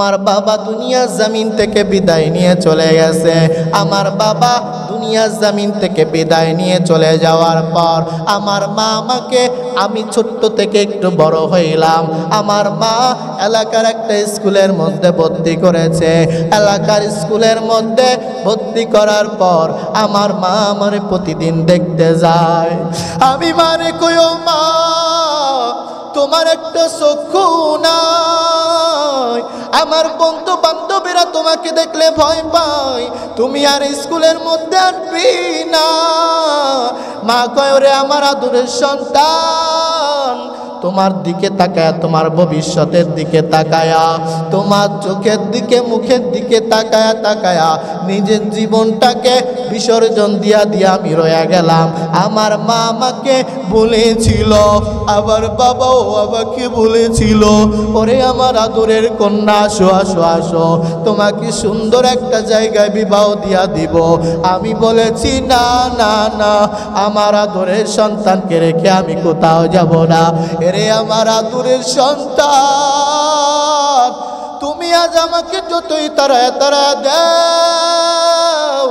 আমার বাবা দুনিয়ার জমিন থেকে বিদায় নিয়ে চলে গেছে। আমার বাবা দুনিয়ার জমিন থেকে বিদায় নিয়ে চলে যাওয়ার পর আমার মা আমাকে, আমি ছোট্ট থেকে একটু বড় হইলাম, আমার মা এলাকার একটা স্কুলের মধ্যে ভর্তি করেছে। এলাকার স্কুলের মধ্যে ভর্তি করার পর আমার মা আমারে প্রতিদিন দেখতে যায়। আমি মানে কইও মা, তোমার একটা চক্ষু নাই, আমার বন্ধু বান্ধবীরা তোমাকে দেখলে ভয় পায়, তুমি আর স্কুলের মধ্যে আসবি না। মা কয়, ওরে আমার আদরের সন্তান, তোমার দিকে তাকায়া, তোমার ভবিষ্যতের দিকে তাকায়া, তোমার চোখের দিকে মুখের দিকে তাকায়া তাকায়া নিজের জীবনটাকে বিসর্জন দিয়া দিয়া আমি রয়ে গেলাম। আমার মা আমাকে বলেছিল, আবার বাবাও আমাকে বলেছিল, ওরে আমার আদরের কন্যা, আসো আসো আসো, তোমাকে সুন্দর একটা জায়গায় বিবাহ দিয়া দিব। আমি বলেছি না না না, আমার আদরের সন্তানকে রেখে আমি কোথাও যাব না। এরে আমার আদরের সন্তান, তুমি আজ আমাকে যতই তাড়ায় তাড়ায় দাও,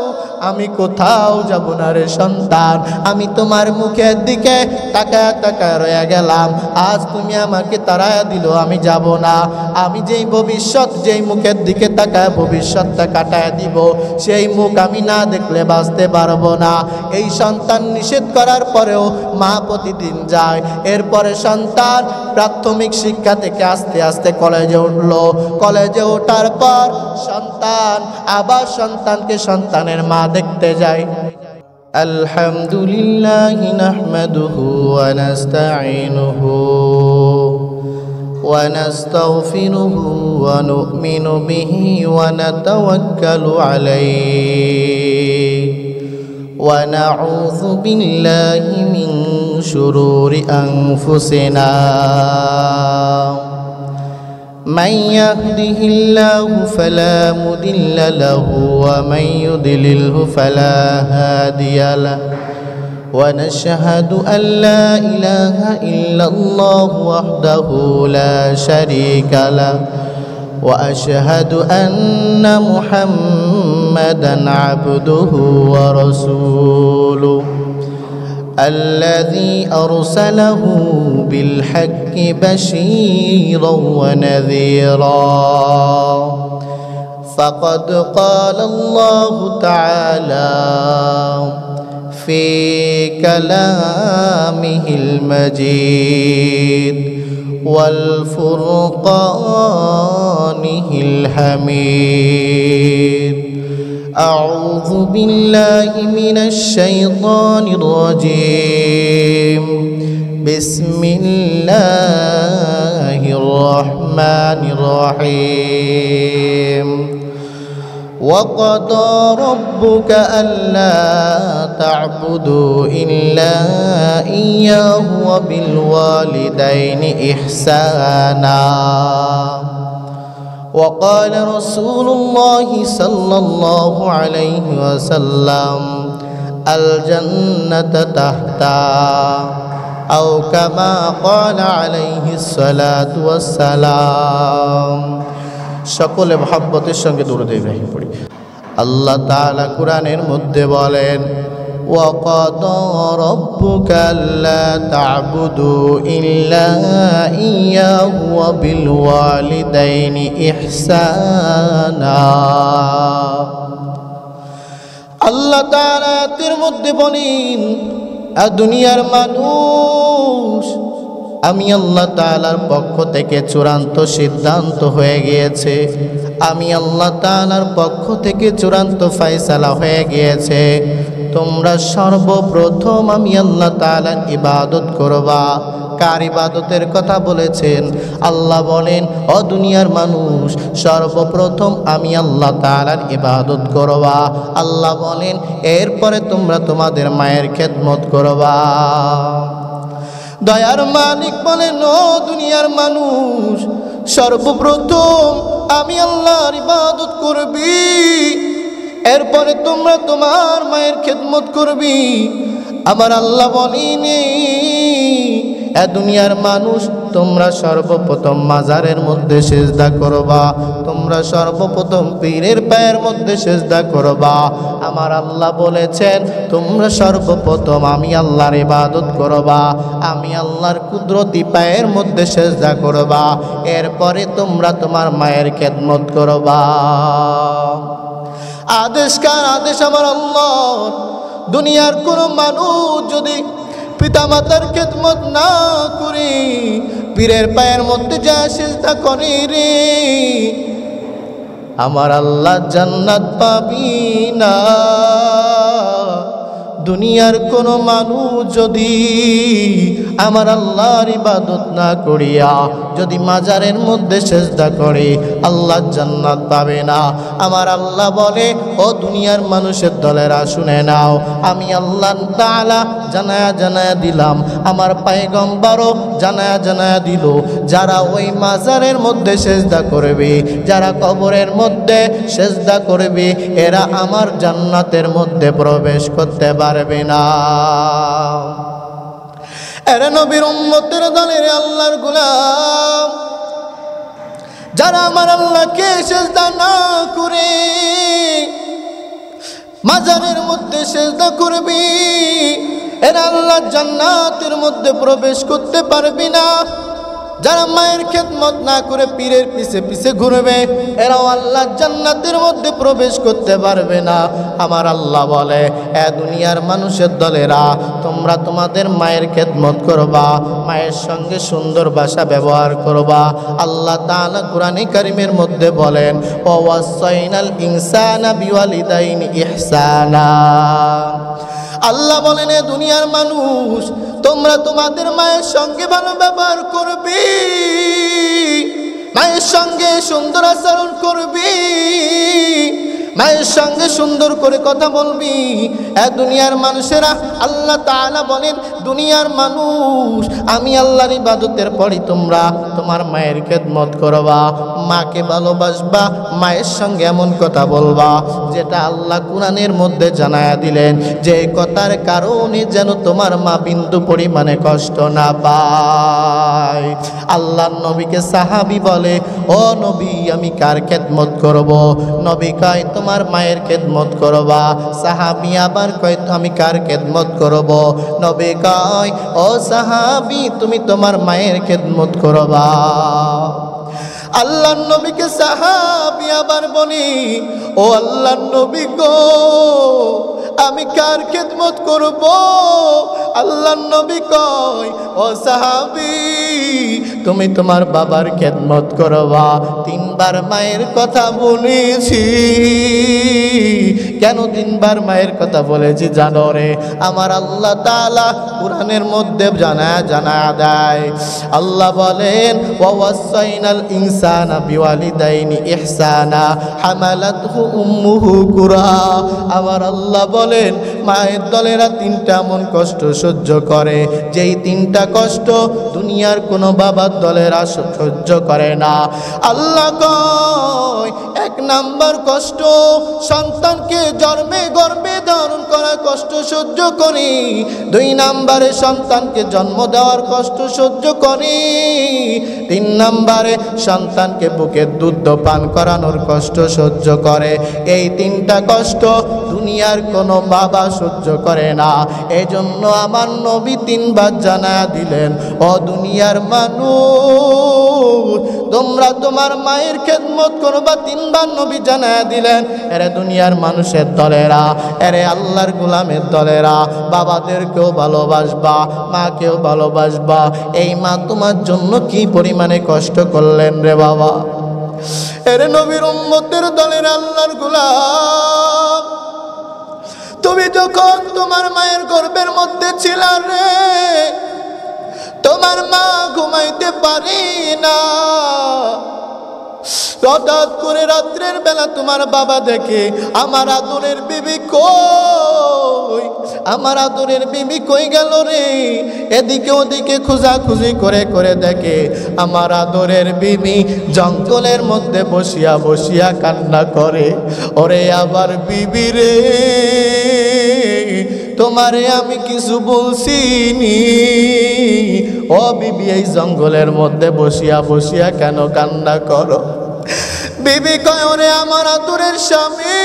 আমি কোথাও যাব না রে সন্তান। আমি তোমার মুখের দিকে তাকায় তাকায় রয়ে গেলাম। আজ তুমি আমাকে তাড়ায় দিল, আমি যাব না। আমি যেই ভবিষ্যৎ, যেই মুখের দিকে তাকায় ভবিষ্যৎটা কাটায় দিব, সেই মুখ আমি না দেখলে বাঁচতে পারবো না। এই সন্তান নিষেধ করার পরেও মা প্রতিদিন যায়। এরপরে সন্তান প্রাথমিক শিক্ষা থেকে আস্তে আস্তে কলেজে উঠলো। কলেজে ওঠার পর সন্তান আবার সন্তানকে সন্তানের মা দেখতে যায়। আলহামদুলিল্লাহি নাহমাদুহু ওয়া নাস্তাঈনুহু ওয়া নাস্তাগফিরুহু ওয়া নু'মিনু বিহি ওয়া নাতাওয়াক্কালু আলাইহি ওয়া নাউযু বিল্লাহি মিন শুরুরি আনফুসিনা। من يهده الله فلا مضل له ومن يضلله فلا هادي له ونشهد أن لا إله إلا الله وحده لا شريك له وأشهد أن محمدا عبده ورسوله الذي أرسله بالحق بشيرا ونذيرا. فقد قال الله تعالى في كلامه المجيد والفرقانه الحميد. أعوذ بالله من الشيطان الرجيم. بسم الله الرحمن الرحيم. وقضى ربك ألا تعبدوا إلا إياه وبالوالدين إحسانا. وقال رسول الله صلى الله عليه وسلم الجنة تحتا أو كما قال عليه الصلاة والسلام. সকলে মহব্বতের সঙ্গে দরুদ ইব্রাহিম পড়ি। আল্লাহ তাআলা কোরআনের মধ্যে বলেন, وَقَضَى رَبُّكَ أَلَّا تَعْبُدُوا إِلَّا إِيَّاهُ وَبِالْوَالِدَيْنِ إِحْسَانًا. আল্লাহ তাআলা আয়াতের মধ্যে বলেন, দুনিয়ার মানুষ, আমি আল্লাহ তাআলার পক্ষ থেকে চূড়ান্ত সিদ্ধান্ত হয়ে গিয়েছে, আমি আল্লাহ তাআলার পক্ষ থেকে চূড়ান্ত ফয়সালা হয়ে গিয়েছে, তোমরা সর্বপ্রথম আমি আল্লাহ তাআলার ইবাদত করবা। কার ইবাদতের কথা বলেছেন? আল্লাহ বলেন, ও দুনিয়ার মানুষ, সর্বপ্রথম আমি আল্লাহ তাআলার ইবাদত করবা। আল্লাহ বলেন, এরপরে তোমরা তোমাদের মায়ের খেদমত করবা। দয়ার মালিক বলেন, ও দুনিয়ার মানুষ, সর্বপ্রথম আমি আল্লাহর ইবাদত করবি, এরপরে তোমরা তোমার মায়ের খেদমত করবি। আমার আল্লাহ বলেন, এ দুনিয়ার মানুষ তোমরা সর্বপ্রথম মাজারের মধ্যে সিজদা করবা, তোমরা সর্বপ্রথম পীরের পায়ের মধ্যে সিজদা করবা। আমার আল্লাহ বলেছেন তোমরা সর্বপ্রথম আমি আল্লাহর ইবাদত করবা, আমি আল্লাহর কুদরতি পায়ের মধ্যে সিজদা করবা, এরপরে তোমরা তোমার মায়ের খেদমত করবা। আদেশ কার? আদেশ আমার আল্লাহর। দুনিয়ার কোনো মানুষ যদি পিতামাতার খেদমত না করি, পীরের পায়ের মধ্যে যা সিজদা করে রে, আমার আল্লাহ জান্নাত পাবি না। দুনিয়ার কোনো মানুষ যদি আমার আল্লাহর ইবাদত না করিয়া যদি মাজারের মধ্যে সিজদা করে, আল্লাহ জান্নাত পাবে না। আমার আল্লাহ বলে, ও দুনিয়ার মানুষের দলেরা শুনে নাও, আমি আল্লাহ তাআলা জানায়া দিলাম, আমার পয়গম্বরও জানায়া দিল, যারা ওই মাজারের মধ্যে সিজদা করবে, যারা কবরের মধ্যে সিজদা করবে, এরা আমার জান্নাতের মধ্যে প্রবেশ করতে পারবে না। এরা নবীর উম্মতের দলের আল্লাহর গোলাম, যারা আমার আল্লাহকে সিজদা না করে মাজারের মধ্যে সিজদা করবি, এরা আল্লাহ জান্নাতের মধ্যে প্রবেশ করতে পারবি না। যারা মায়ের খেদমত না করে পীরের পিছে পিছে ঘুরবে, এরাও আল্লাহ জান্নাতের মধ্যে প্রবেশ করতে পারবে না। আমার আল্লাহ বলে, এ দুনিয়ার মানুষের দলেরা, তোমরা তোমাদের মায়ের খেদমত করবা, মায়ের সঙ্গে সুন্দর ভাষা ব্যবহার করবা। আল্লাহ তাআলা কুরআনে কারীমের মধ্যে বলেন, ওয়াসাইনাল ইনসানা বিওয়ালিদাইনি ইহসানা। আল্লাহ বলেন, এ দুনিয়ার মানুষ, তোমরা তোমাদের মায়ের সঙ্গে ভালো ব্যবহার করবে, মায়ের সঙ্গে সুন্দর আচরণ করবি, মায়ের সঙ্গে সুন্দর করে কথা বলবি। এ দুনিয়ার মানুষেরা, আল্লাহ তাআলা বলেন, দুনিয়ার মানুষ, আমি আল্লাহর ইবাদতের পরই তোমরা তোমার মায়ের খেদমত করবা, মাকে ভালোবাসবা, মায়ের সঙ্গে এমন কথা বলবা যেটা আল্লাহ কুরআনের মধ্যে জানায়া দিলেন, যে কথার কারণে যেন তোমার মা বিন্দু পরিমাণে কষ্ট না পায়। আল্লাহর নবীকে সাহাবী বলে, ও নবী, আমি কার খেদমত করব? নবী কয়, তোমার মায়ের খেদমত করবা। সাহাবী আবার কয়, আমি কার খেদমত করব? নবী কয়, ও সাহাবী, তুমি তোমার মায়ের খেদমত করবা। আল্লাহর নবীকে সাহাবী আবার বলি, ও আল্লাহর নবী গো, আমি কার খেদমত করব? আল্লাহর নবী কয়, ও সাহাবী, তুমি তোমার বাবার খেদমত করবা। তিনবার মায়ের কথা বলেছি। কেন তিনবার মায়ের কথা বলেছি জানো রে? আমার আল্লাহ তাআলা কুরআনের মধ্যে জানায়া দেয়। আল্লাহ বলেন, ওয়াসাইনাল ইনসানা বিওয়ালিদাইনি ইহসানা হামালাতহু উম্মুহু কুরহা। আমার আল্লাহ বলেন, মায়ের দলেরা তিনটা এমন কষ্ট সহ্য করে, যেই তিনটা কষ্ট দুনিয়ার কোনো বাবার দলেরা সহ্য করে না। আল্লাহ কয়, এক নাম্বার কষ্ট, সন্তানকে গর্ভে ধারণ করার কষ্ট সহ্য করি। দুই নাম্বারে সন্তানকে জন্ম দেওয়ার কষ্ট সহ্য করি। তিন নাম্বারে সন্তানকে বুকের দুধ পান করানোর কষ্ট সহ্য করে। এই তিনটা কষ্ট দুনিয়ার কোনো বাবা সহ্য করে না। এই জন্য আমার নবী তিনবার জানায়া দিলেন, ও দুনিয়ার মানুষ, তোমরা তোমার মায়ের খেদমত করবা। তিনবার নবী জানায়া দিলেন। এরে দুনিয়ার মানুষের দলেরা, এরে আল্লাহর গোলামের দলেরা, বাবাদেরকেও ভালোবাসবা, মাকেও ভালোবাসবা। এই মা তোমার জন্য কি পরিমাণে কষ্ট করলেন রে বাবা। এরে নবীর উম্মতের দলের আল্লাহর গোলাম, তুমি যখন তোমার মায়ের গর্ভের মধ্যে ছিলা রে, তোমার মা ঘুমাইতে পারি না। হঠাৎ করে রাত্রের বেলা তোমার বাবা দেখে, আমার আদরের বিবি কই, আমার আদরের বিবি কই গেল রে? এদিকে ওদিকে খোঁজাখুঁজি করে করে দেখে আমার আদরের বিবি জঙ্গলের মধ্যে বসিয়া বসিয়া কান্না করে। ওরে আবার বিবি রে, তোমারে আমি কিছু বলছি নি? ও ও বিবি এই জঙ্গলের মধ্যে বসিয়া বসিয়া কেন কান্না করো? বিবি কয় ওরে আমার আদরের স্বামী,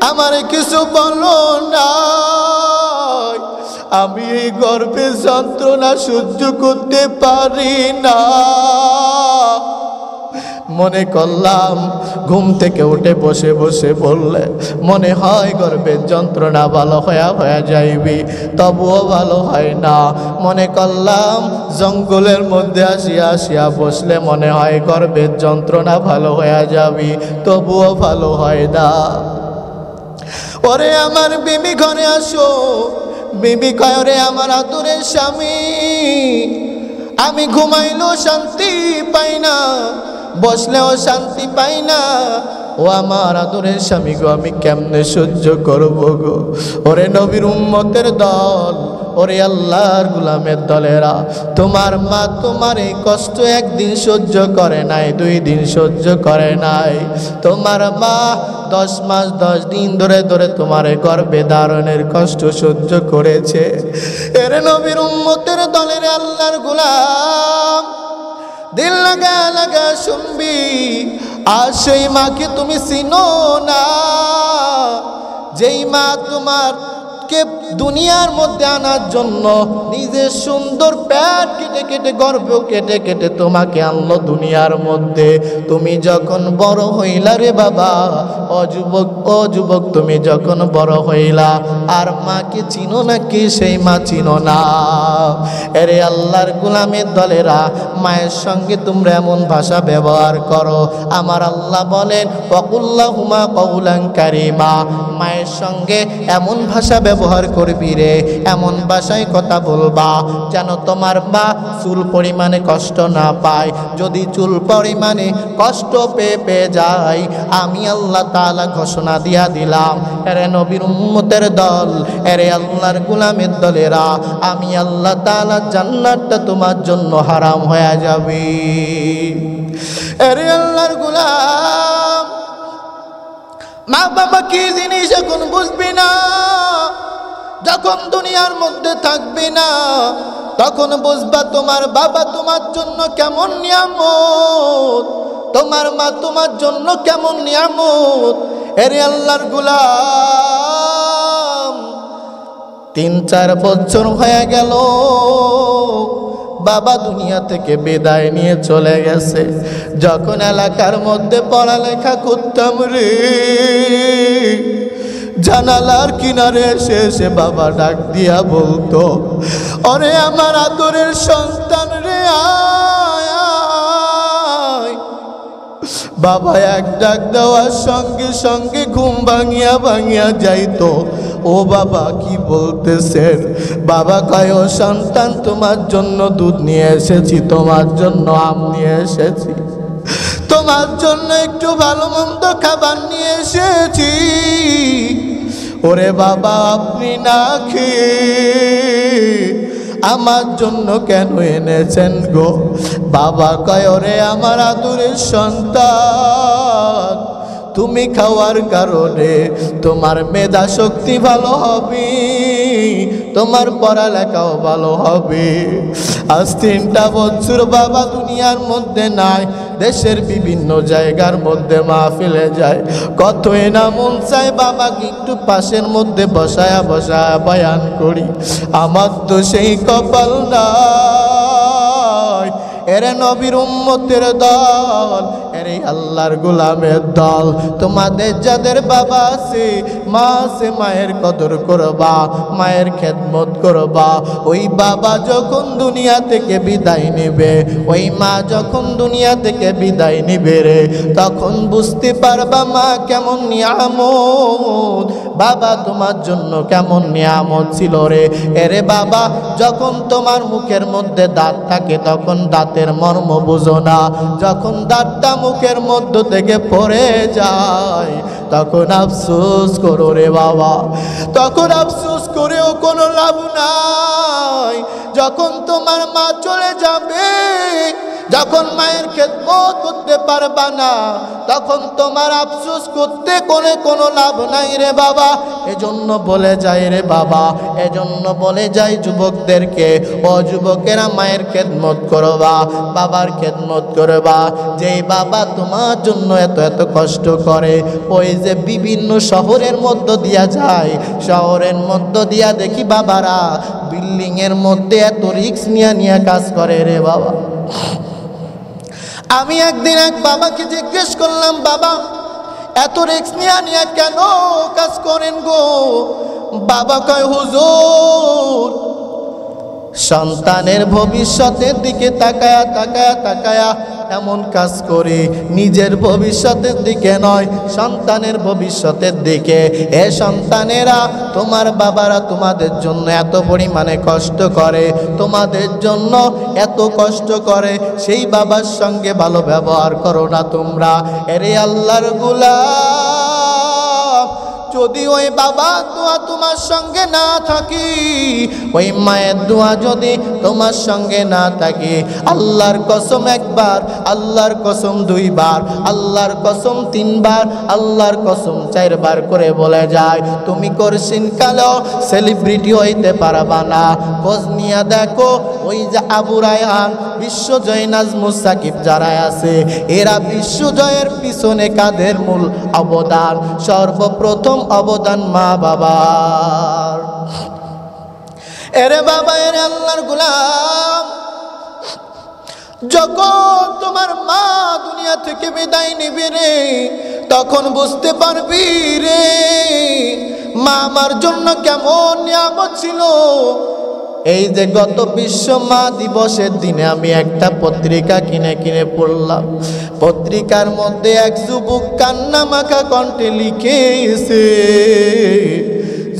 আমার কিছু বলো না, আমি এই গর্ভের যন্ত্রণা সহ্য করতে পারি না। মনে করলাম ঘুম থেকে উঠে বসে বসে বললে মনে হয় গর্ভের যন্ত্রণা ভালো হয়ে যাইবি, তবুও ভালো হয় না। মনে করলাম জঙ্গলের মধ্যে আসিয়া বসলে মনে হয় গর্ভের যন্ত্রণা ভালো হয়ে যাবি, তবুও ভালো হয় না। ওরে আমার বিবি ঘরে আসো। বিবি কয় রে আমার আদরের স্বামী, আমি ঘুমাইলেও শান্তি পাই না, বসলেও শান্তি পাই না। ও আমার আদরের স্বামী গো, আমি কেমনে সহ্য করব গো? ওরে নবীর উম্মতের দল, ওরে আল্লাহর গোলামের দলেরা, তোমার মা তোমার এই কষ্ট একদিন সহ্য করে নাই, 2 দিন সহ্য করে নাই। তোমার মা 10 মাস 10 দিন ধরে ধরে তোমার গর্ভে ধারণের কষ্ট সহ্য করেছে। এরে নবীর উম্মতের দলের আল্লাহর গোলাম, দিল লাগা লাগা শুনবি, আর সেই মাকে তুমি চিনো না, যেই মা তোমার কে দুনিয়ার মধ্যে আনার জন্য নিজের সুন্দর পেট কেটে কেটে গর্ভ কেটে কেটে তোমাকে আনলো দুনিয়ার মধ্যে। তুমি যখন বড় হইলা রে বাবা, ও যুবক তুমি যখন বড় হইলা আর মাকে চিনো নাকি? সেই মা চিনো না। এরে আল্লাহর গোলামের দলেরা, মায়ের সঙ্গে তোমরা এমন ভাষা ব্যবহার করো, আমার আল্লাহ বলেন ওয়াকুল্লাহুমা কওলান কারীমা, মায়ের সঙ্গে এমন ভাষা ব্যবহার করবি রে, এমন ভাষায় কথা বলবা যেন তোমার মা চুল পরিমাণে কষ্ট না পায়। যদি চুল পরিমাণে কষ্ট পেয়ে যায়, আমি আল্লাহ তাআলা ঘোষণা দিয়া দিলাম, এরে নবীর উম্মতের দল, এরে আল্লাহর গোলামের দলেরা, আমি আল্লাহ তাআলা জান্নাতটা তোমার জন্য হারাম হয়ে যাবে। এরে আল্লাহর গোলাম, মা বাবা কি জিনিস এখন বুঝবি না। যখন দুনিয়ার মধ্যে থাকবি না তখন বুঝবা তোমার বাবা তোমার জন্য কেমন নিয়ামত, তোমার মা তোমার জন্য কেমন নিয়ামত। এরে আল্লাহর গোলাম, 3-4 বছর হয়ে গেল বাবা দুনিয়া থেকে বিদায় নিয়ে চলে গেছে। যখন এলাকার মধ্যে পড়ালেখা করতাম রে, জানালার কিনারে এসে এসে বাবা ডাক দিয়া বলতো, ওরে আমার আদরের সন্তান রে আয় আয়। বাবা এক ডাক দেওয়ার সঙ্গে সঙ্গে ঘুম ভাঙিয়া ভাঙিয়া যাইতো। ও বাবা কি বলতেছেন? বাবা কয় ও সন্তান তোমার জন্য দুধ নিয়ে এসেছি, তোমার জন্য আম নিয়ে এসেছি, তোমার জন্য একটু ভালো মন্দ খাবার নিয়ে এসেছি। ওরে বাবা আপনি না খেয়ে আমার জন্য কেন এনেছেন গো? বাবা কয় ওরে আমার আদরের সন্তান, তুমি খাওয়ার কারণে তোমার মেধা শক্তি ভালো হবে, তোমার পড়ালেখাও ভালো হবে। আজ 3টা বছর বাবা দুনিয়ার মধ্যে নাই, দেশের বিভিন্ন জায়গার মধ্যে মাহফিলে যায়। কতই না মন চায় বাবাকে একটু পাশের মধ্যে বসায়া বসায়া বয়ান করি, আমার তো সেই কপাল নাই। এরে নবীর উম্মতের দল, এরে আল্লাহর গোলামের দল, তোমাদের যাদের বাবা আছে মা আছে, মায়ের কদর করবা, মায়ের খেদমত করবা। ওই বাবা যখন দুনিয়া থেকে বিদায় নেবে, ওই মা যখন দুনিয়া থেকে বিদায় নেবে রে, তখন বুঝতে পারবা মা কেমন নিয়ামত, বাবা তোমার জন্য কেমন নিয়ামত ছিল রে। এরে বাবা যখন তোমার মুখের মধ্যে দাঁত থাকে তখন দাঁতের মর্ম বুঝো না, যখন দাঁতটা মুখের মধ্য থেকে পড়ে যায় তখন আফসোস করো রে বাবা, তখন আফসোস করেও কোনো লাভ নাই। যখন তোমার মা চলে যাবে যখন মায়ের খেদমত করতে পারবা না তখন তোমার আফসোস করতে কোনো লাভ নাই রে বাবা। এজন্য বলে যাই রে বাবা, এজন্য বলে যাই যুবকদেরকে, ও যুবকেরা মায়ের খেদমত করবা, বাবার খেদমত করবা। যেই বাবা তোমার জন্য এত এত কষ্ট করে, ওই যে বিভিন্ন শহরের মধ্য দিয়া যায়, শহরের মধ্য দিয়া দেখি বাবারা বিল্ডিং এর মধ্যে এত রিস্ক নিয়ে কাজ করে রে বাবা। আমি একদিন এক বাবাকে জিজ্ঞেস করলাম, বাবা এত রিস্ক নিয়ে কেন কাজ করেন গো? বাবা কয়, হুজুর সন্তানের ভবিষ্যতের দিকে তাকায়া তাকায়া তাকায়া এমন কাজ করি, নিজের ভবিষ্যতের দিকে নয়, সন্তানের ভবিষ্যতের দিকে। এ সন্তানেরা, তোমার বাবারা তোমাদের জন্য এত পরিমাণে কষ্ট করে, তোমাদের জন্য এত কষ্ট করে, সেই বাবার সঙ্গে ভালো ব্যবহার করো না তোমরা। এরে আল্লাহর গোলাম, যদি ওই বাবার দোয়া তোমার সঙ্গে না থাকি, ওই মায়ের দোয়া যদি তোমার সঙ্গে না থাকে, আল্লাহর কসম একবার, আল্লাহর কসম দুইবার, আল্লাহর কসম তিনবার, আল্লাহর কসম চারবার করে বলে যায়, তুমি করছিন কালো সেলিব্রিটি হইতে পারবা না। খোঁজ নিয়ে দেখো, ওই যে আবু রায়হান, বিশ্বজয় নাজমুস সাকিব যারা আছে, এরা বিশ্বজয়ের পিছনে কাদের মূল অবদান? সর্বপ্রথম অবদান মা বাবার। এরে বাবা, এরে আল্লাহর গোলাম, যখন তোমার মা দুনিয়া থেকে বিদায় নিবে রে, তখন বুঝতে পারবি রে মা আমার জন্য কেমন নিয়ামত ছিল। এই যে গত বিশ্ব মা দিবসের দিনে আমি একটা পত্রিকা কিনে পড়লাম, পত্রিকার মধ্যে এক যুবক কান্না মাখা কণ্ঠে লিখেছে,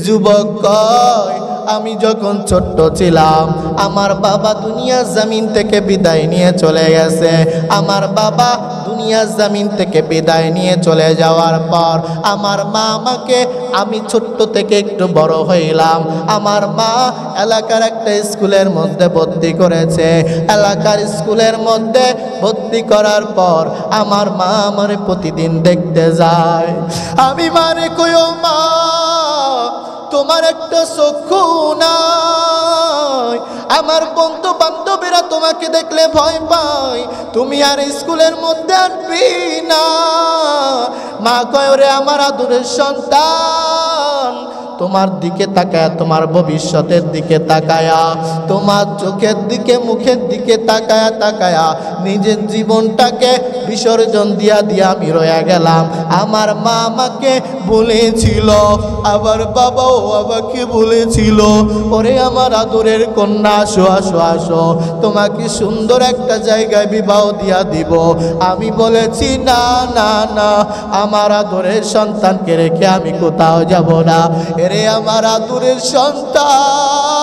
যুবক কয়, আমি যখন ছোট্ট ছিলাম আমার বাবা দুনিয়ার জমিন থেকে বিদায় নিয়ে চলে গেছে। আমার বাবা দুনিয়ার জমিন থেকে বিদায় নিয়ে চলে যাওয়ার পর আমার মা আমাকে, আমি ছোট্ট থেকে একটু বড় হইলাম, আমার মা এলাকার একটা স্কুলের মধ্যে ভর্তি করেছে। এলাকার স্কুলের মধ্যে ভর্তি করার পর আমার মা আমার প্রতিদিন দেখতে যায়। আমি মারে কইও, মা তোমার একটা চক্ষু নাই, আমার বন্ধু বান্ধবীরা তোমাকে দেখলে ভয় পায়, তুমি আর স্কুলের মধ্যে আসবি না। মা কয়, রে আমার আদরের সন্তান, তোমার দিকে তাকায়া, তোমার ভবিষ্যতের দিকে তাকায়া, তোমার চোখের দিকে মুখের দিকে তাকায়া তাকায়া নিজের জীবনটাকে বিসর্জন দিয়া আমি রয়ে গেলাম। আমার মা আমাকে বলেছিল, আবার বাবাও আমাকে বলেছিল, ওরে আমার আদরের কন্যা, আসো আসো আসো, তোমাকে সুন্দর একটা জায়গায় বিবাহ দিয়া দিব। আমি বলেছি, না না না, আমার আদরের সন্তানকে রেখে আমি কোথাও যাব না। এরে আমার আদরের সন্তান,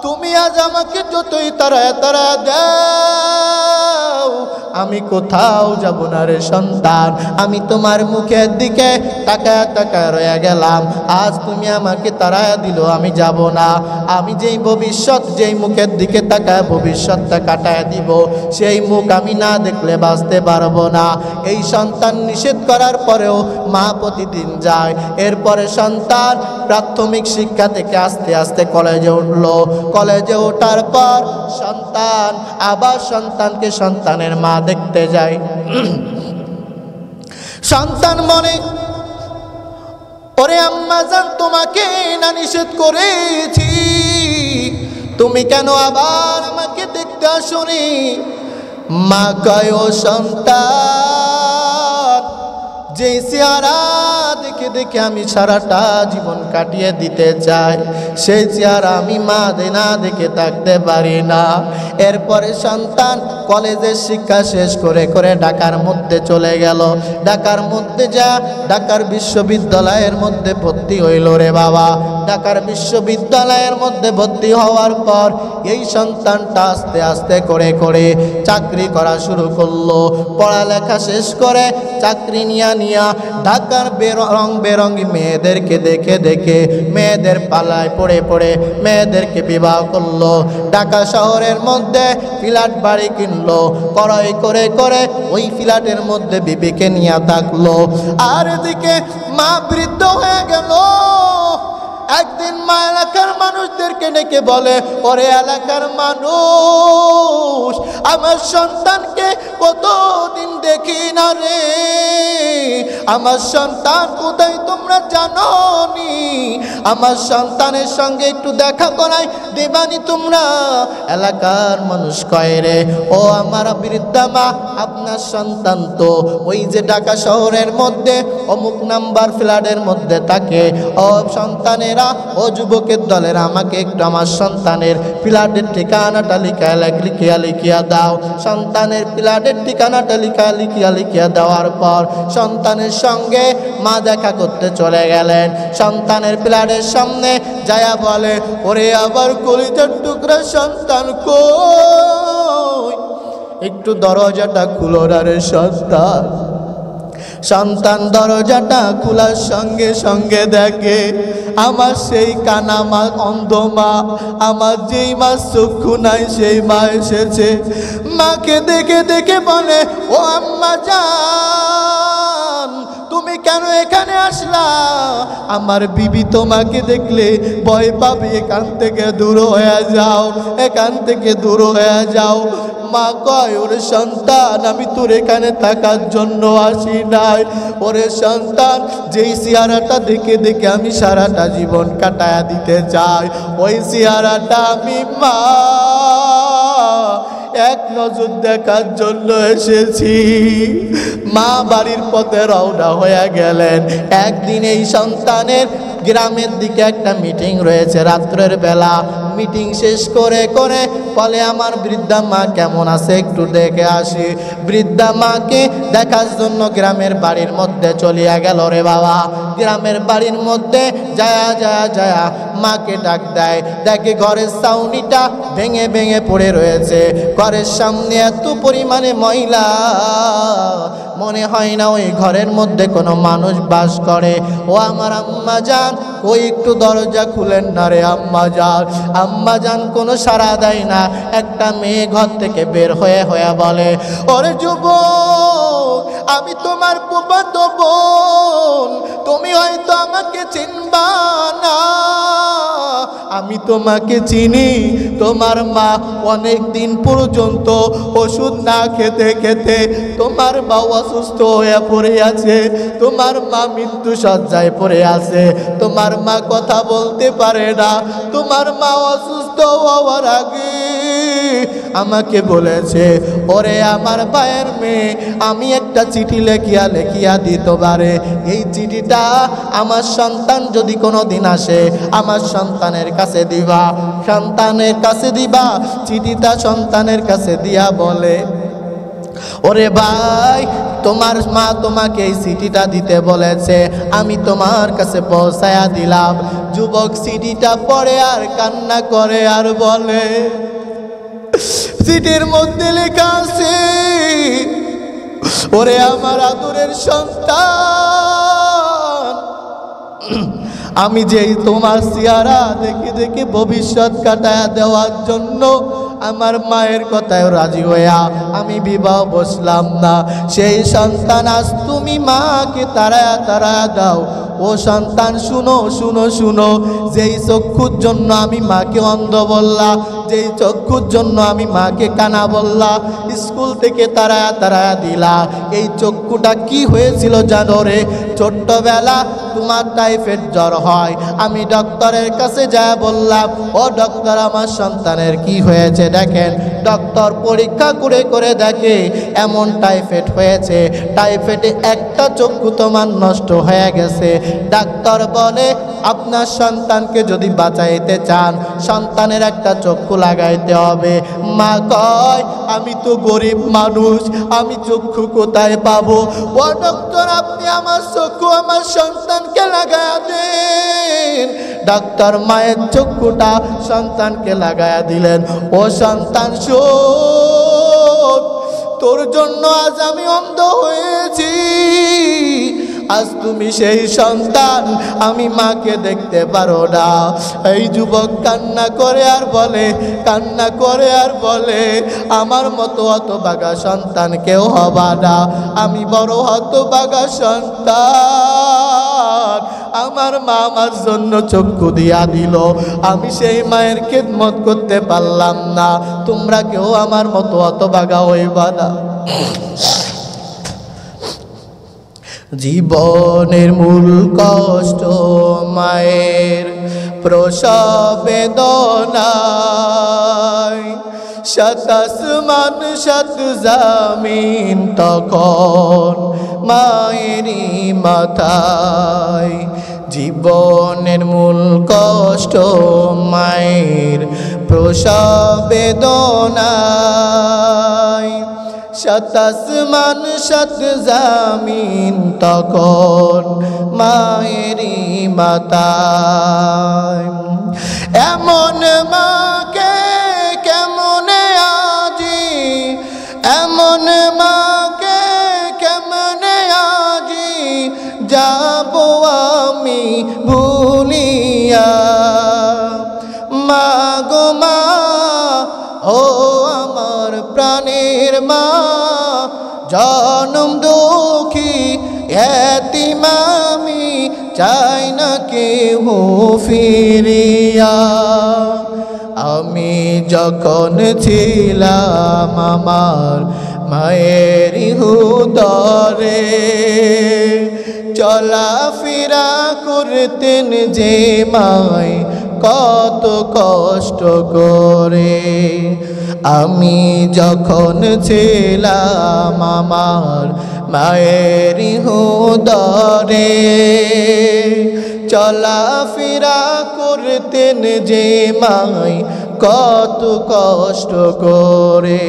তুমি আজ আমাকে যতই তাড়ায় তাড়ায় দাও, আমি কোথাও যাব না রে সন্তান। আমি তোমার মুখের দিকে তাকায় তাকায় রয়ে গেলাম, আজ তুমি আমাকে তাড়ায় দিল, আমি যাব না। আমি যেই ভবিষ্যৎ, যেই মুখের দিকে তাকায় ভবিষ্যৎটা কাটায় দিব, সেই মুখ আমি না দেখলে বাঁচতে পারবো না। এই সন্তান নিষেধ করার পরেও মা প্রতিদিন যায়। এরপরে সন্তান প্রাথমিক শিক্ষা থেকে আস্তে আস্তে কলেজে উঠলো। কলেজে ওঠার পর সন্তান আবার সন্তানকে সন্তানের মা দেখতে যায়। সন্তান মনে, ওরে আম্মা জান, তোমাকে না নিষেধ করেছি, তুমি কেন আবার আমাকে দেখতে আসোনি? মা কয়, ও সন্তান, যে চেহারা দেখে দেখে আমি সারাটা জীবন কাটিয়ে দিতে চাই, সেই চেহারা আমি মা না দেখে থাকতে পারি না। এরপরে সন্তান কলেজের শিক্ষা শেষ করে ঢাকার মধ্যে চলে গেল। ঢাকার মধ্যে ঢাকার বিশ্ববিদ্যালয়ের মধ্যে ভর্তি হইল রে বাবা। ঢাকার বিশ্ববিদ্যালয়ের মধ্যে ভর্তি হওয়ার পর এই সন্তানটা আস্তে আস্তে করে করে চাকরি করা শুরু করলো। পড়ালেখা শেষ করে চাকরি নিয়া ঢাকার রং বেরঙ্গি মেয়েদেরকে দেখে দেখে মেয়েদের পালায় পড়ে পড়ে মেয়েদেরকে বিবাহ করলো। ঢাকা শহরের মধ্যে ফ্ল্যাট বাড়ি কিনলো, ক্রয় করে করে ওই ফ্ল্যাটের মধ্যে বিবিকে নিয়ে থাকলো। আর এদিকে মা বৃদ্ধ হয়ে গেল। একদিন মা এলাকার মানুষদেরকে ডেকে বলে, ওরে এলাকার মানুষ, আমার সন্তানকে কতদিন দেখি না রে, আমার সন্তান কোথায় তোমরা জানো নি? আমার সন্তানের সঙ্গে একটু দেখা করাই দেবানি তোমরা? এলাকার মানুষ কয় রে, ও আমার বৃদ্ধা মা, আপনার সন্তান তো ওই যে ঢাকা শহরের মধ্যে অমুক নাম্বার ফ্ল্যাটের মধ্যে থাকে। ও সন্তানের ও যুবকের দলের আমাকে একটু আমার সন্তানের ফ্ল্যাটের ঠিকানাটা লিখিয়া দাও। সন্তানের ফ্ল্যাটের ঠিকানাটা লিখিয়া দেওয়ার পর সন্তানের সঙ্গে মা দেখা করতে চলে গেলেন। সন্তানের ফ্ল্যাটের সামনে যায়া বলে, ওরে আবার কলিজার টুকরা সন্তান কই, একটু দরজাটা খুলো রে সন্তান। সন্তান দরজাটা খোলার সঙ্গে সঙ্গে দেখে আমার সেই কানা মা, অন্ধ মা, আমার যেই মা চক্ষু নাই সেই মা এসেছে। মাকে দেখে দেখে বলে, ও আম্মা জান, তুমি কেন এখানে আসলা? আমার বিবি তোমাকে দেখলে ভয় পাবে, এখান থেকে দূর হয়ে যাও, এখান থেকে দূর হয়ে যাও। মা কয়, ওরে সন্তান, আমি তোর এখানে থাকার জন্য আসি নাই। ওরে সন্তান, যেই চেহারাটা দেখে দেখে আমি সারাটা জীবন কাটায়া দিতে চাই, ওই চেহারাটা আমি মা এক নজর দেখার জন্য এসেছি। মা বাড়ির পথে রওনা হয়ে গেলেন। একদিন এই সন্তানের গ্রামের দিকে একটা মিটিং রয়েছে রাত্রের বেলা। মিটিং শেষ করে করে বলে, আমার বৃদ্ধা মা কেমন আছে একটু দেখে আসি। বৃদ্ধা মাকে দেখার জন্য গ্রামের বাড়ির মধ্যে চলিয়া গেল রে বাবা। গ্রামের বাড়ির মধ্যে যায়া মাকে ডাক দেয়, দেখে ঘরের ছাউনিটা ভেঙে ভেঙে পড়ে রয়েছে। ঘরের সামনে এত পরিমাণে ময়লা, মনে হয় না ওই ঘরের মধ্যে কোনো মানুষ বাস করে। ও আমার আম্মা জান, ওই একটু দরজা খুলেন না রে আম্মা জান। আম্মা জান কোনো সাড়া দেয় না। একটা মেয়ে ঘর থেকে বের হয়ে বলে, ওরে যুবক, আমি তোমার ফুফাতো বোন, তুমি হয়তো আমাকে চিনবা না। আমি তোমাকে চিনি। তোমার মা অনেক দিন পর্যন্ত ওষুধ না খেতে খেতে তোমার মা অসুস্থ হয়ে পড়ে আছে। তোমার মা মৃত্যু শয্যায় পড়ে আছে। তোমার মা কথা বলতে পারে না। তোমার মা অসুস্থ হওয়ার আগে আমাকে বলেছে, ওরে আমার ভাইয়ের মেয়ে, আমি একটা চিঠি লেখিয়া দিতে পারে। এই চিঠিটা আমার সন্তান যদি কোনো দিন আসে, আমার সন্তানের কাছে দিবা, সন্তানের কাছে দিবা। চিঠিটা সন্তানের কাছে দিয়া বলে, ওরে ভাই, তোমার মা তোমাকে এই চিঠিটা দিতে বলেছে, আমি তোমার কাছে পৌঁছায়া দিলাম। যুবক চিঠিটা পড়ে আর কান্না করে আর বলে, চিঠির মধ্যে লেখা আছে, ওরে আমার আদরের সন্তান, আমি যেই তোমার চেহারা দেখে দেখে ভবিষ্যৎ কাটায়া দেওয়ার জন্য আমার মায়ের কথায় রাজি হইয়া আমি বিবাহ বসলাম না, সেই সন্তান আজ তুমি মাকে তাড়ায়া দাও। ও সন্তান, শুনো শুনো শুনো, যেই চক্ষুর জন্য আমি মাকে অন্ধ বললা, যেই চক্ষুর জন্য আমি মাকে কানা বললা, স্কুল থেকে তাড়ায়া দিলা, এই চক্ষুটা কি হয়েছিল জানো রে? ছোট্টবেলা তোমার টাইফয়েড জ্বর হয়, আমি ডক্টরের কাছে যা বললাম, ও ডক্টর, আমার সন্তানের কি হয়েছে দেখেন। ডক্টর পরীক্ষা করে করে দেখে এমন টাইফয়েড হয়েছে, টাইফয়েডে একটা চক্ষু তোমার নষ্ট হয়ে গেছে। ডাক্তার বলে, আপনার সন্তানকে যদি বাঁচাইতে চান, সন্তানের একটা চক্ষু লাগাইতে হবে। মা কয়, আমি তো গরিব মানুষ, আমি চক্ষু কোথায় পাবো? ও ডক্টর, আপনি আমার চক্ষু আমার সন্তানকে লাগায় দেন। ডাক্তার মায়ের চক্ষুটা সন্তানকে লাগায়া দিলেন। ও সন্তান শোন, তোর জন্য আজ আমি অন্ধ হয়েছি। আজ তুমি সেই সন্তান, আমি মাকে দেখতে পারো না। এই যুবক কান্না করে আর বলে আমার মতো হতভাগা সন্তান কেউ হবা না। আমি বড় হতভাগা সন্তান, আমার মা আমার জন্য চক্ষু দিয়া দিল, আমি সেই মায়ের খেদমত করতে পারলাম না। তোমরা কেউ আমার মতো হতভাগা হইবা না। জীবনের মূল কষ্ট মায়ের প্রসব বেদনায়, সাত আসমান সাত জমিন তখন মায়েরই মাথায়। জীবনের মূল কষ্ট মায়ের প্রসব বেদনায়, সাত আসমান সাত জমিন তখন মায়েরই মাথায়। এমন মাকে কেমনে আজি, এমন মাকে কেমনে আজি যাব আমি ভুলিয়া। মা গো মা, ও আমার প্রাণের মা, জনম দুঃখী এতিম আমি, চাই না কেহ ফিরিয়া। আমি যখন ছিলাম আমার মায়ের উদরে, চলাফেরা করতেন যে মায় কত কষ্ট করে। আমি যখন ছিলাম আমার মায়ের উদরে, চলাফেরা করতেন যে মায় কত কষ্ট করে।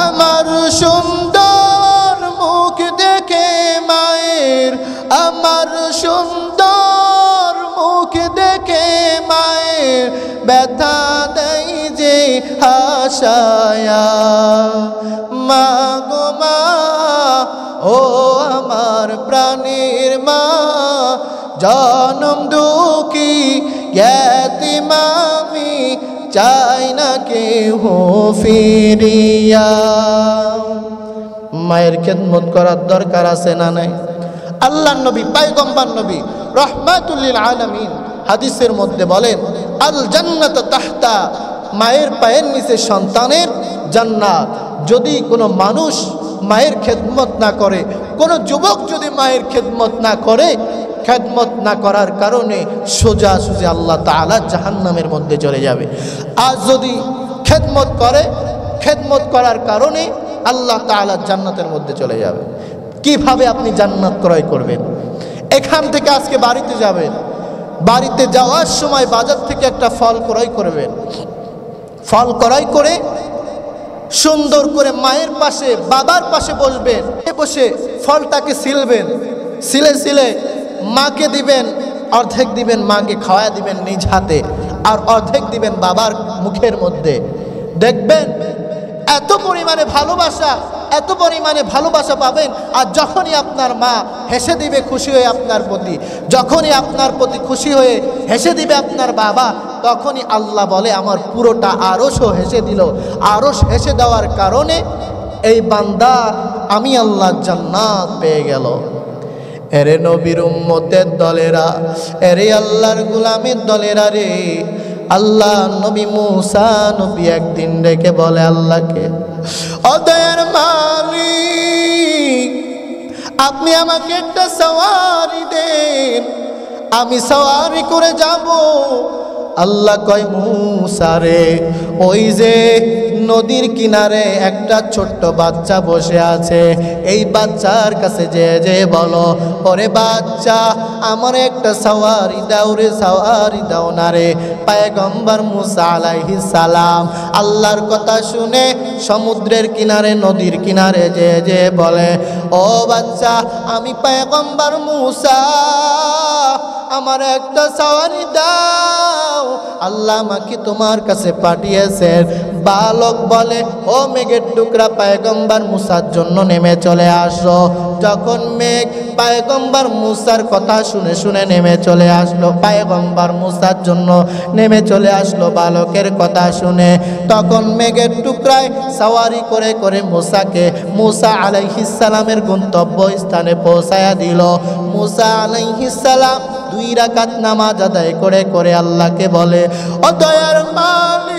আমার সুন্দর মুখ দেখে মায়ের, আমার সুন্দর মুখ দেখে মায়ের ব্যথা দেয় যে হাসায়া। মা গো মা, ও আমার প্রাণের মা, জনম দুঃখী এতিম আমি, চাই না কেহ ফিরিয়া। মায়ের খেদমত করার দরকার আছে না নাই? আল্লাহর নবী পয়গম্বর নবী রাহমাতুল লিল আলামিন হাদিসের মধ্যে বলেন, আল জান্নাতু তাহতা, মায়ের পায়ের নিচে সন্তানের জান্নাত। যদি কোনো মানুষ মায়ের খেদমত না করে, কোনো যুবক যদি মায়ের খেদমত না করে, খেদমত না করার কারণে সোজা সোজা আল্লাহ তাআলা জাহান্নামের মধ্যে চলে যাবে। আর যদি খেদমত করে, খেদমত করার কারণে আল্লাহ তাআলা জান্নাতের মধ্যে চলে যাবে। কিভাবে আপনি জান্নাত ক্রয় করবেন? এখান থেকে আজকে বাড়িতে যাবেন, বাড়িতে যাওয়ার সময় বাজার থেকে একটা ফল ক্রয় করবেন। ফল ক্রয় করে সুন্দর করে মায়ের পাশে বাবার পাশে বসবেন, বসে ফলটাকে ছিলবেন, ছিলে ছিলে মাকে দিবেন, অর্ধেক দিবেন মাকে খাওয়া দিবেন নিজ হাতে, আর অর্ধেক দিবেন বাবার মুখের মধ্যে। দেখবেন এত পরিমাণে ভালোবাসা, এত পরিমাণে ভালোবাসা পাবেন। আর যখনই আপনার মা হেসে দিবে খুশি হয়ে আপনার প্রতি, যখনই আপনার প্রতি খুশি হয়ে হেসে দিবে আপনার বাবা, তখনই আল্লাহ বলে আমার পুরোটা আরশও হেসে দিল। আরশ হেসে দেওয়ার কারণে এই বান্দা আমি আল্লাহ জান্নাত পেয়ে গেল। এরে নবীর উম্মতের দলেরা, এরে আল্লাহর গোলামের দলেরা রে, আল্লাহ নবী মুসা নবী একদিন ডেকে বলে আল্লাহকে, অদয়ের মালিক, আপনি আমাকে একটা সওয়ারি দেন, আমি সওয়ারি করে যাব। আল্লাহ কয় মুসা রে, ওই যে নদীর কিনারে একটা ছোট্ট বাচ্চা বসে আছে। এই বাচ্চার কাছে যে বলো, ওরে বাচ্চা, আমার একটা সাওয়ারি দাও রে, সাওয়ারি দাও না রে। পয়গম্বর মুসা আলাইহিস সালাম আল্লাহর কথা শুনে সমুদ্রের কিনারে, নদীর কিনারে যে বলে, ও বাচ্চা, আমি পয়গম্বর মুসা, আমার একটা সাওয়ারি দাও, আল্লাহ আমাকে তোমার কাছে পাঠিয়েছেন। বালক বলে, ও মেঘের টুকরা, পয়গম্বর মুসার জন্য নেমে চলে আসো। যখন মেঘ পয়গম্বর মুসার কথা শুনে শুনে নেমে চলে আসলো, পয়গম্বর মুসার জন্য নেমে চলে আসলো বালকের কথা শুনে, তখন মেঘের টুকরায় সাওয়ারি করে করে মুসা আলাইহিস সালামের গন্তব্য স্থানে পৌঁছায়া দিল। মুসা আলাইহিস সালাম 2 রাকাত নামাজ আদায় করে করে আল্লাহকে বলে, ও দয়ার মালিক,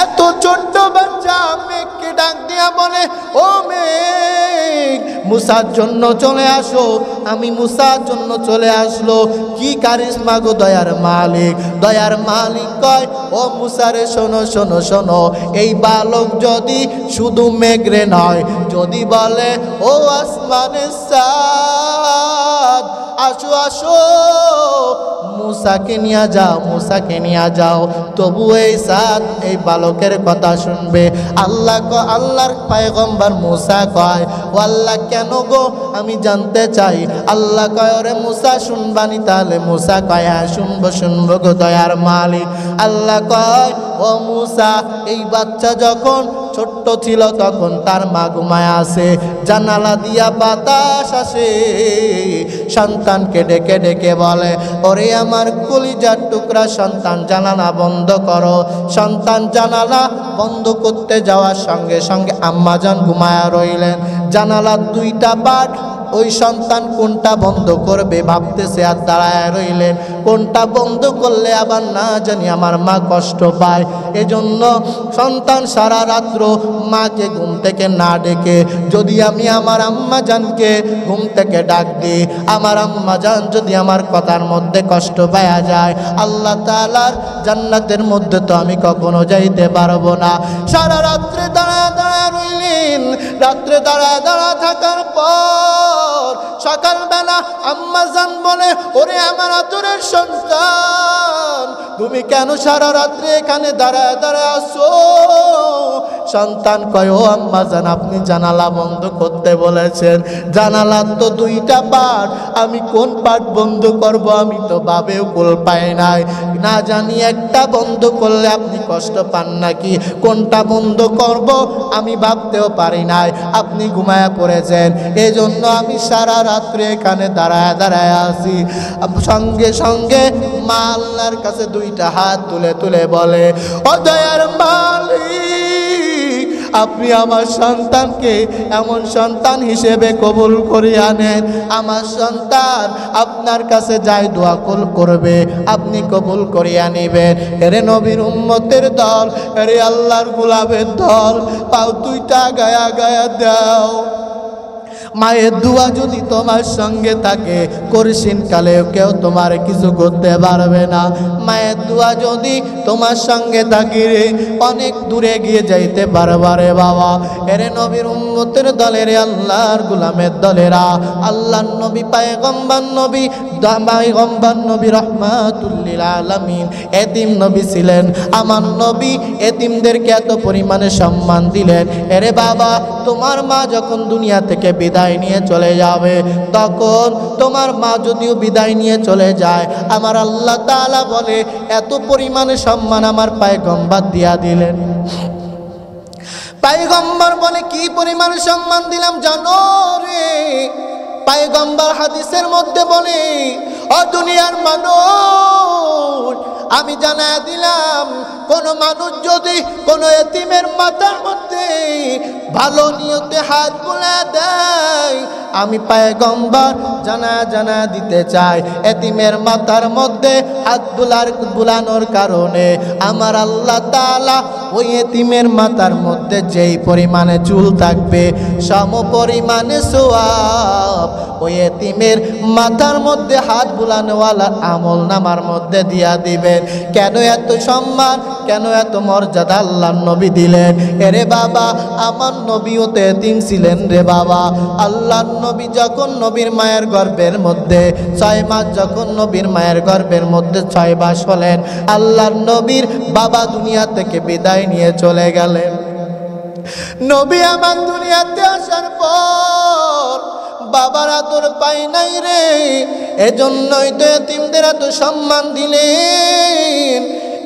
এত ছোট্ট বাচ্চা মেঘকে ডাক দিয়া বলে, ও মেঘ, মুসার জন্য চলে আসো। আমি মুসার জন্য চলে আসলো। কি কারিশমা গো দয়ার মালিক। দয়ার মালিক কয়, ও মুসারে শোনো শোনো শোনো, এই বালক যদি শুধু মেঘরে নয়, যদি বলে, ও আসমানের চাঁদ, আসো আসো, মুসাকে নিয়ে যাও, মুসাকে নিয়ে যাও, তবু এই চাঁদ এই বালকের কথা শুনবে। আল্লাহর পয়গম্বর মুসা কয়, ও আল্লাহ, কেন গো, আমি জানতে চাই। আল্লাহ কয়, ওরে মুসা, শুনবানি? তাহলে মুসা কয়, হ্যাঁ শুনবো গো দয়ার মালিক। আল্লাহ কয়, ও মুসা, এই বাচ্চা যখন ছোট্ট ছিল তখন তার মা ঘুমায় আছে, জানালা দিয়া বাতাস আসে, সন্তানকে ডেকে ডেকে বলে, ওরে আমার কলিজার টুকরা সন্তান, জানালা বন্ধ করো। সন্তান জানালা বন্ধ করতে যাওয়ার সঙ্গে সঙ্গে আম্মাজান ঘুমায়া রইলেন। জানালার 2টা পাট, ওই সন্তান কোনটা বন্ধ করবে ভাবতেছে, আর দাঁড়ায় রইলেন। কোনটা বন্ধ করলে আবার না জানি আমার মা কষ্ট পায়। এজন্য সন্তান সারা রাত্র মাকে ঘুম থেকে না ডেকে, যদি আমি আমার আম্মা জানকে ঘুম থেকে ডাক দিই, আমার আম্মা জান যদি আমার কথার মধ্যে কষ্ট পাওয়া যায়, আল্লাহ তাআলার জান্নাতের মধ্যে তো আমি কখনো যাইতে পারবো না। সারা রাত্রে দাঁড়া দাঁড়া রইলেন। রাত্রে দাঁড়া দাঁড়া থাকার পর সকালবেলা আম্মা জান বলে, ওরে আমার আদরের সন্তান, তুমি কেন সারা রাত্রে এখানে দাঁড়ায় দাঁড়ায় আসো? সন্তান কয়, ও আম্মা জান, আপনি জানালা বন্ধ করতে বলেছেন, জানালার তো 2টা পাট, আমি কোন পাট বন্ধ করব আমি তো ভাবেও কুল পাই নাই। না জানি একটা বন্ধ করলে আপনি কষ্ট পান নাকি, কোনটা বন্ধ করব আমি ভাবতেও পারি নাই। আপনি ঘুমায়া পড়েছেন, এজন্য আমি সারা রাত্রে এখানে দাঁড়ায় দাঁড়ায় আসি। সঙ্গে সঙ্গে মা আল্লাহর কাছে 2টা হাত তুলে তুলে বলে, ও দয়ার মালিক, আপনি আমার সন্তানকে এমন সন্তান হিসেবে কবুল করিয়া নেন, আমার সন্তান আপনার কাছে যাই দোয়া করবে আপনি কবুল করিয়া নেবেন। এরে নবীর উম্মতের দল, এরে আল্লাহর গোলামের দল, পাও 2টা গায়া গায়া দাও। মায়ের দোয়া যদি তোমার সঙ্গে থাকে, কঠিন কালে কেউ তোমার কিছু করতে পারবে না। মায়ের দোয়া যদি তোমার সঙ্গে থাকে রে, অনেক দূরে গিয়ে যাইতে পারবা রে বাবা। এরে নবীর উম্মতের দলের, আল্লাহর গোলামের দলেরা, আল্লাহর নবী পয়গম্বর নবী রহমাতুল লিল আলামিন এতিম নবী ছিলেন। আমার নবী এতিমদেরকে এত পরিমাণে সম্মান দিলেন। এরে বাবা, তোমার মা যখন দুনিয়া থেকে বিদায় নিয়ে চলে যাবে, তখন তোমার মা যদিও বিদায় নিয়ে চলে যায়, আমার আল্লাহ তাআলা বলে এত পরিমাণে সম্মান আমার পয়গম্বর দিয়া দিলেন। পয়গম্বর বলে, কি পরিমাণে সম্মান দিলাম জানো রে? পয়গম্বর হাদিসের মধ্যে বলে, ও দুনিয়ার মানুষ, আমি জানায় দিলাম, কোন মানুষ যদি কোন এতিমের মাথার মধ্যে ভালো নিয়তে হাত বুলা দেয়, আমি পয়গম্বর জানা দিতে চাই, এতিমের মাথার মধ্যে হাত বুলানোর কারণে আমার আল্লাহ তাআলা ওই এতিমের মাথার মধ্যে যেই পরিমাণে চুল থাকবে সম পরিমাণে সওয়াব ওই এতিমের মাথার মধ্যে হাত বুলানোওয়ালার আমল নামার মধ্যে দিয়া দিবেন। কেন এত সম্মান, কেন এত মর্যাদা আল্লাহর নবী দিলেন? এরে বাবা, আমার নবীও তো এতিম ছিলেন রে বাবা। আল্লাহর নবী যখন নবীর মায়ের গর্ভের মধ্যে 6 মাস, যখন নবীর মায়ের গর্ভের মধ্যে 6 মাস হলেন, আল্লাহর নবীর বাবা দুনিয়া থেকে বিদায় নিয়ে চলে গেলেন। নবী আমার দুনিয়াতে আসার পর বাবার আদর পাই নাই রে, এজন্যই তো এতিমদের এত সম্মান দিলেন।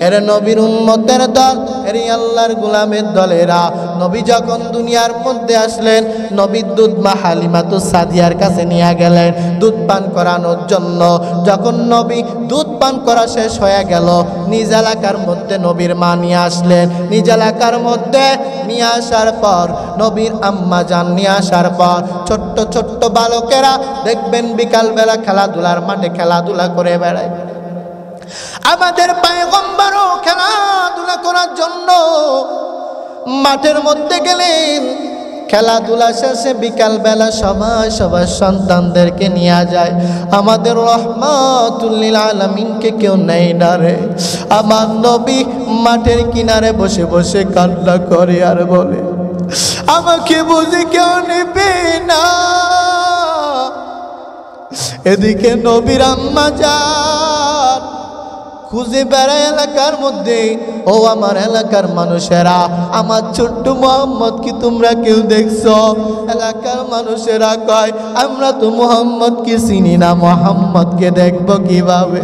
এরা নবীর উম্মতের দল, এরি আল্লাহর গোলামের দলেরা। নবী যখন দুনিয়ার মধ্যে আসলেন, নবীর দুধ মা হালিমাতুস সাদিয়ার কাছে নিয়ে গেলেন দুধ পান করানোর জন্য। যখন নবী দুধ পান করা শেষ হয়ে গেল, নিজ এলাকার মধ্যে নবীর মা নিয়ে আসলেন। নিজ এলাকার মধ্যে নিয়ে আসার পর নবীর আম্মা জান নিয়ে আসার পর ছোট্ট ছোট্ট বালকেরা দেখবেন বিকালবেলা খেলাধুলার মাঠে খেলাধুলা করে বেড়ায়। আমাদের পয়গম্বরও খেলাধুলা করার জন্য মাঠের মধ্যে গেলেন। খেলাধুলা শেষে বিকালবেলা সবাই সন্তানদেরকে নিয়ে যায়। আমাদের রহমাতুল লিল আলামিনকে কেউ নেয় না রে। আমার নবী মাঠের কিনারে বসে বসে কান্না করে আর বলে, আমাকে বুঝি কেউ নেবে না। এদিকে নবীর আম্মা যান খুঁজে বেড়ায় এলাকার মধ্যে, ও আমার এলাকার মানুষেরা, আমার ছোট্ট মোহাম্মদ কি তোমরা কেউ দেখছো? এলাকার মানুষেরা কয়, আমরা তো মোহাম্মদকে চিনি না, মোহাম্মদকে দেখবো কিভাবে?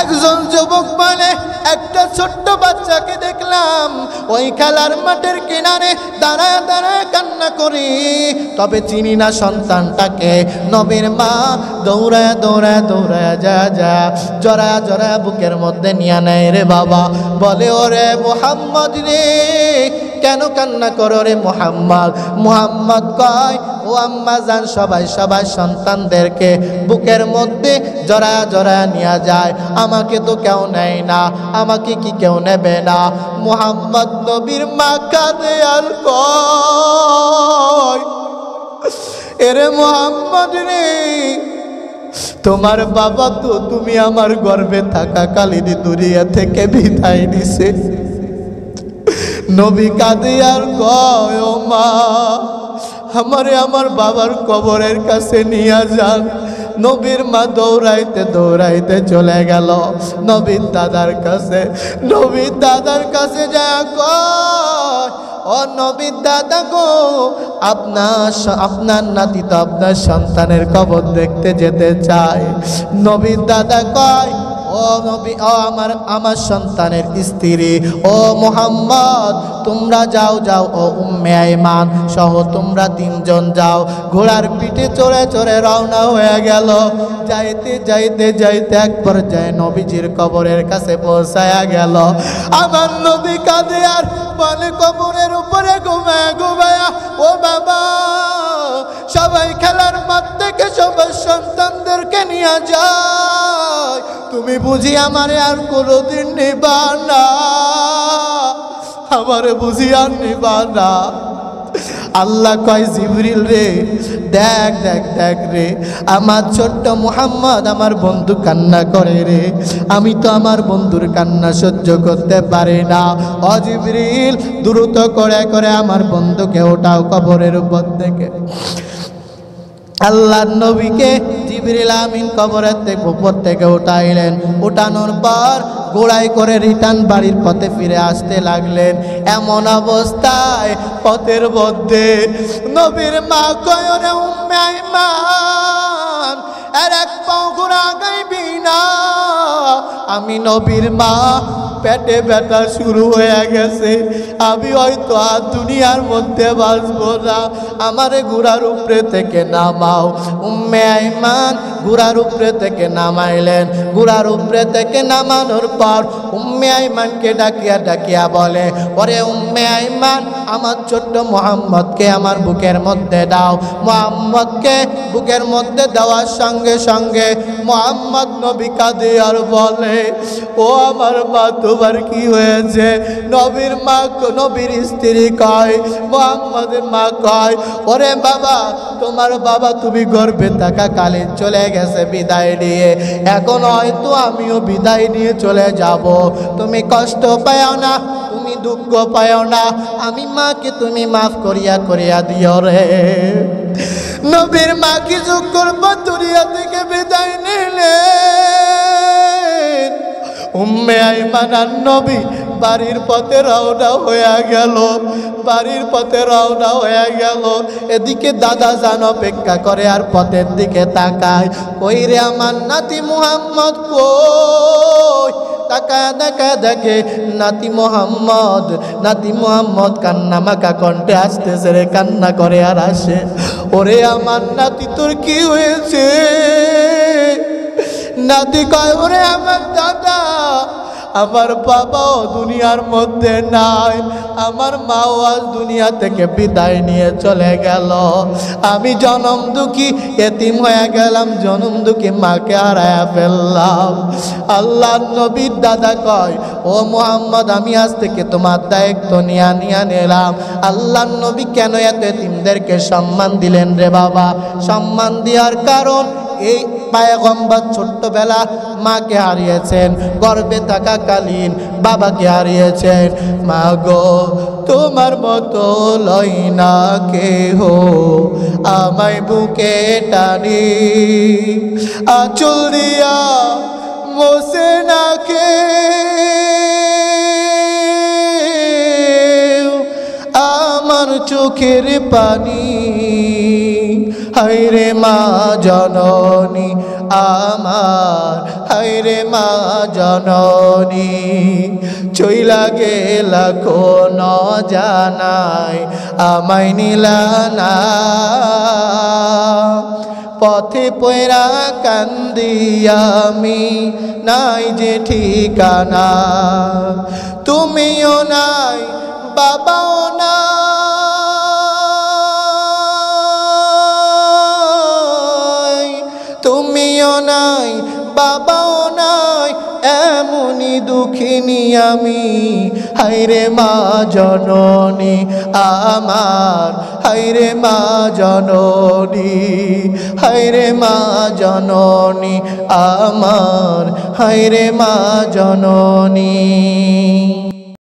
একজন যুবক মানে একটা ছোট্ট বাচ্চাকে দেখলাম ওই খেলার মাঠের কিনারে দাঁড়ায় দাঁড়ায় কান্না করি, তবে চিনি না সন্তানটাকে। নবীর মা দৌড়ায় দৌড়ায় দৌড়ায় যা জড়ায় বুকের মধ্যে নিয়ে নেয় রে বাবা। বলে, ওরে মুহাম্মদ রে, কেন কান্না করো রে মুহাম্মদ? মুহাম্মদ কয়, ও আম্মা জান, সবাই সন্তানদেরকে বুকের মধ্যে জড়ায় নিয়ে যায়, আমাকে তো কেউ নেয় না, আমাকে কি কেউ নেবে না? মুহাম্মদ নবীর মা কাঁদে আর কয়, এরে মুহাম্মদ রে, তোমার বাবা তো তুমি আমার গর্ভে থাকাকালীন দুনিয়া থেকে বিদায় নিছে। নবী কাঁদে আর কয়, ও মা, আমারে আমার বাবার কবরের কাছে নিয়ে যান। নবীর মা দৌড়াইতে দৌড়াইতে চলে গেল নবীর দাদার কাছে। নবীর দাদার কাছে যা কয়, ও নবীর দাদা গো, আপনার নাতি তো আপনার সন্তানের কবর দেখতে যেতে চায়। নবীর দাদা কয়, ও নবী, ও আমার সন্তানের স্ত্রী, ও মুহাম্মদ, তোমরা যাও, ও উম্মে আইমান সহ তোমরা 3 জন যাও। ঘোড়ার পিঠে চড়ে রওনা হয়ে গেল। যাইতে এক পর্যায়ে নবীজির কবরের কাছে পৌঁছায়া গেল। আমার নবী কাঁদে আর বলে, কবরের উপরে ঘুমায়া, ও বাবা, সবাই খেলার মাঠ থেকে সবার সন্তানদেরকে নিয়ে যায়, তুমি বুঝি আমারে আর কোনোদিন নিবা না? আমারে বুঝি আর নিবা না? আল্লাহ কয়, জিবরিল রে, দেখ রে, আমার ছোট্ট মুহাম্মদ আমার বন্ধু কান্না করে রে, আমি তো আমার বন্ধুর কান্না সহ্য করতে পারি না। ও জিবরিল, দ্রুত করে আমার বন্ধুকে ওঠাও কবরের উপর থেকে। আল্লাহর নবীকে জিবরিল আমিন কবরের উপর থেকে উঠাইলেন। উঠানোর পর ঘোড়ায় করে রিটার্ন বাড়ির পথে ফিরে আসতে লাগলেন। এমন অবস্থায় পথের মধ্যে নবীর মা কয়, রে উম্মে আইমান, আর এক পাও ঘোড়া আগাইবি না। আমি নবীর মা, পেটে ব্যথা শুরু হয়ে গেছে, আমি হয়তো আর দুনিয়ার মধ্যে বাঁচবো না, আমারে ঘোড়ার উপরে থেকে নামাও। উম্মে আইমান ঘোড়ার উপরে থেকে নামাইলেন। ঘোড়ার উপরে থেকে নামানোর পর উম্মে আইমানকে ডাকিয়া বলে, ওরে উম্মে আইমান, আমার ছোট্ট মুহাম্মদকে আমার বুকের মধ্যে দাও। মুহাম্মদকে বুকের মধ্যে দেওয়ার সঙ্গে সঙ্গে মুহাম্মদ নবী কাঁদে আর বলে, ও আমার মা তোমার কি হয়েছে? নবীর মা, নবীর স্ত্রী কয়, মুহাম্মদের মা কয়, ওরে বাবা তোমার বাবা তুমি গর্ভে থাকাকালীন চলে গেছে বিদায় নিয়ে, এখন হয়তো আমিও বিদায় নিয়ে চলে যাব। তুমি কষ্ট পাও না, তুমি দুঃখ পাও না, আমি মাকে তুমি মাফ করিয়া করিয়া দিও রে। নবীর মা কিছু করব দুনিয়া থেকে বিদায় নিলেন। উম্মে আইমান আর নবী বাড়ির পথে রওনা হয়ে গেল, বাড়ির পথে রওনা হয়ে গেল। এদিকে দাদা জান অপেক্ষা করে আর পথের দিকে তাকায়, কই রে আমার নাতি মুহাম্মদ কই? তাকায় দেখা দেখে নাতি মুহাম্মদ কান্না মাখা কণ্ঠে আসতেছে রে, কান্না করে আর আসে। ওরে আমার নাতি তোর কি হয়েছে? নাতি কয়, ওরে আমার দাদা, আমার বাবাও দুনিয়ার মধ্যে নাই, আমার মাও আজ দুনিয়া থেকে বিদায় নিয়ে চলে গেল। আমি জনম দুঃখী এতিম হয়ে গেলাম, জনম দুঃখী মাকে হারায়া ফেললাম। আল্লাহ নবীর দাদা কয়, ও মুহাম্মদ আমি আজ থেকে তোমার দায়িত্ব নিয়ে নিলাম। আল্লাহ নবী কেন এত এতিমদেরকে সম্মান দিলেন রে বাবা? সম্মান দেওয়ার কারণ এই পয়গম্বর ছোট্টবেলা মাকে হারিয়েছেন, গর্ভে থাকাকালীন বাবাকে হারিয়েছেন। মা গো তোমার মতো লয় না কেহ আমায় বুকে টানি, আঁচল দিয়া মোছে না কে আমার চোখের পানি। হায়রে মা জননী আমার, হায়রে মা জননী, চইলা গেলা কোন জানাই আমায় নিলা না। পথে পয়রা কান্দি আমি, নাই যে ঠিকানা, তুমিও নাই বাবাও না, তুমিও নাই বাবাও নাই, এমনই দুঃখিনী আমি। হায়রে মা জননী আমার, হায়রে মা জননী, হায়রে মা জননী আমার, হায়রে মা জননী।